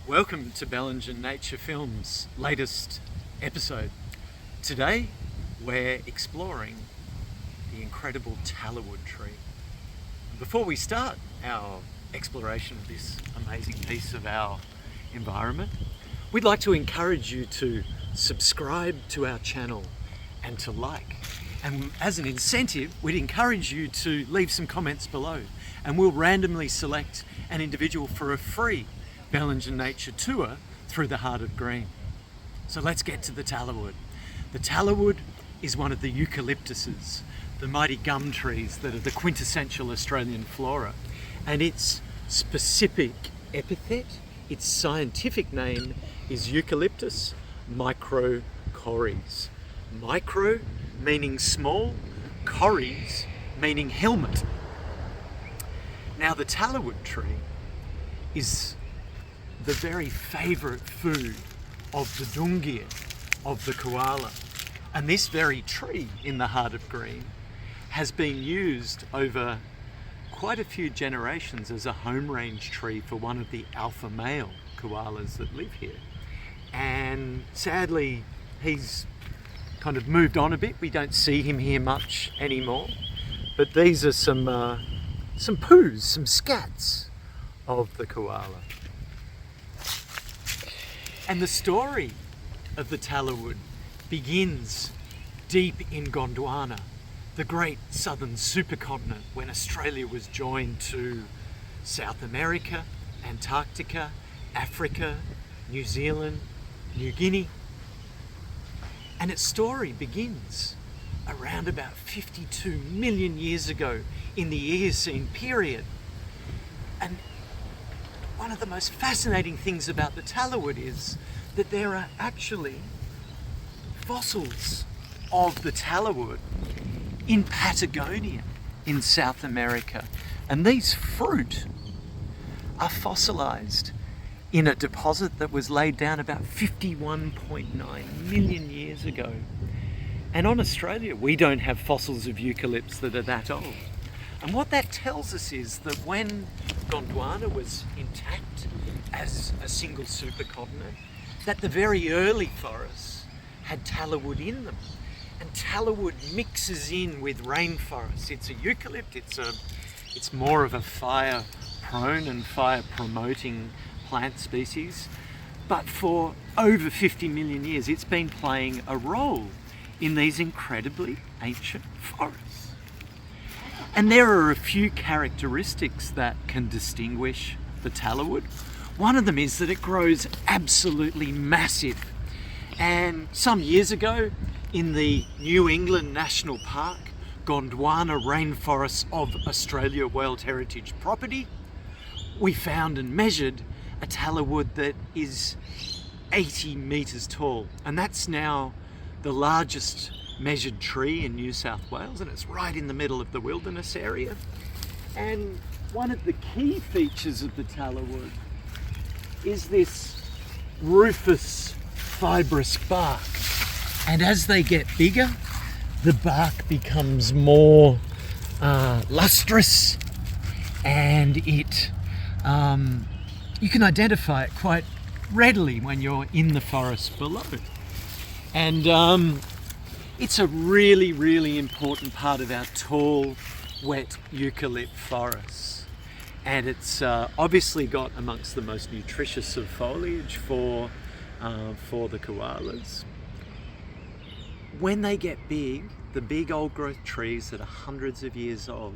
Welcome to Bellinger Nature Films' latest episode. Today we're exploring the incredible Tallowwood tree. Before we start our exploration of this amazing piece of our environment, we'd like to encourage you to subscribe to our channel and to like. And as an incentive, we'd encourage you to leave some comments below, and we'll randomly select an individual for a free Bellinger Nature tour through the heart of green. So let's get to the Tallowwood. The Tallowwood is one of the eucalyptuses, the mighty gum trees that are the quintessential Australian flora. And its specific epithet, its scientific name is Eucalyptus microcorys. Micro meaning small, corys meaning helmet. Now the Tallowwood tree is the very favourite food of the dungia, of the koala. And this very tree in the heart of green has been used over quite a few generations as a home range tree for one of the alpha male koalas that live here. And sadly, he's kind of moved on a bit. We don't see him here much anymore. But these are some poos, some scats of the koala. And the story of the Tallowwood begins deep in Gondwana, the great southern supercontinent, when Australia was joined to South America, Antarctica, Africa, New Zealand, New Guinea. And its story begins around about 52 million years ago in the Eocene period. And one of the most fascinating things about the Tallowwood is that there are actually fossils of the Tallowwood in Patagonia in South America. And these fruit are fossilized in a deposit that was laid down about 51.9 million years ago. And on Australia, we don't have fossils of eucalypts that are that old. And what that tells us is that when Gondwana was intact as a single supercontinent, that the very early forests had Tallowwood in them. And Tallowwood mixes in with rainforests. It's a eucalypt, it's more of a fire-prone and fire-promoting plant species. But for over 50 million years, it's been playing a role in these incredibly ancient forests. And there are a few characteristics that can distinguish the Tallowwood. One of them is that it grows absolutely massive. And some years ago, in the New England National Park, Gondwana Rainforests of Australia World Heritage Property, we found and measured a Tallowwood that is 80 metres tall. And that's now the largest measured tree in New South Wales, and it's right in the middle of the wilderness area. And one of the key features of the Tallowwood is this rufous fibrous bark. And as they get bigger, the bark becomes more lustrous, and it you can identify it quite readily when you're in the forest below. And it's a really, really important part of our tall, wet eucalypt forests. And it's obviously got amongst the most nutritious of foliage for the koalas. When they get big, the big old growth trees that are hundreds of years old,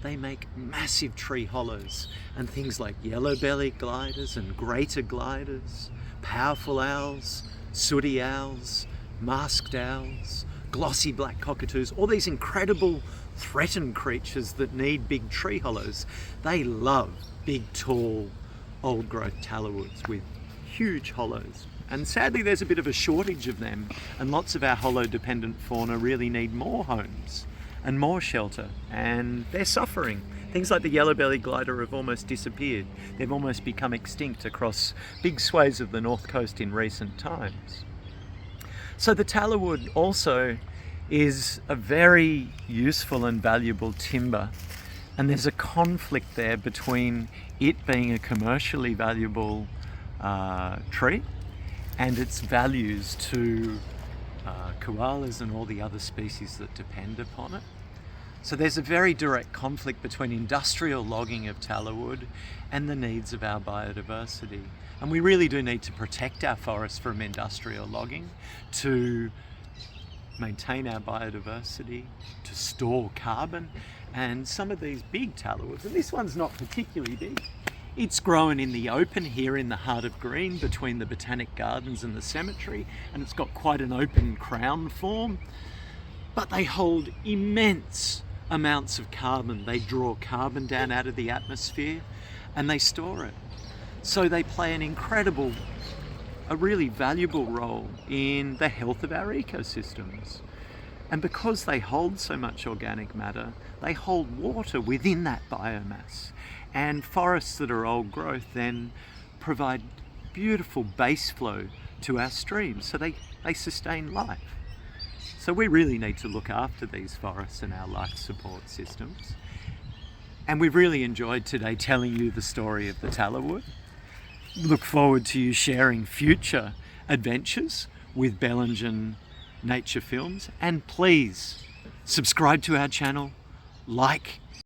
they make massive tree hollows, and things like yellow-bellied gliders and greater gliders, powerful owls, sooty owls, masked owls, glossy black cockatoos, all these incredible threatened creatures that need big tree hollows. They love big, tall, old growth Tallowwoods with huge hollows. And sadly, there's a bit of a shortage of them, and lots of our hollow-dependent fauna really need more homes and more shelter, and they're suffering. Things like the yellow-bellied glider have almost disappeared. They've almost become extinct across big swathes of the north coast in recent times. So the Tallowwood also is a very useful and valuable timber, and there's a conflict there between it being a commercially valuable tree, and its values to koalas and all the other species that depend upon it. So there's a very direct conflict between industrial logging of Tallowwood and the needs of our biodiversity. And we really do need to protect our forests from industrial logging to maintain our biodiversity, to store carbon. And some of these big Tallowoods, and this one's not particularly big, it's grown in the open here in the heart of green between the Botanic Gardens and the cemetery, and it's got quite an open crown form, but they hold immense amounts of carbon. They draw carbon down out of the atmosphere and they store it. So they play a really valuable role in the health of our ecosystems. And because they hold so much organic matter, they hold water within that biomass. And forests that are old growth then provide beautiful base flow to our streams, so they sustain life. So we really need to look after these forests and our life support systems. And we've really enjoyed today telling you the story of the Tallowwood. Look forward to you sharing future adventures with Bellingen Nature Films, and please subscribe to our channel, like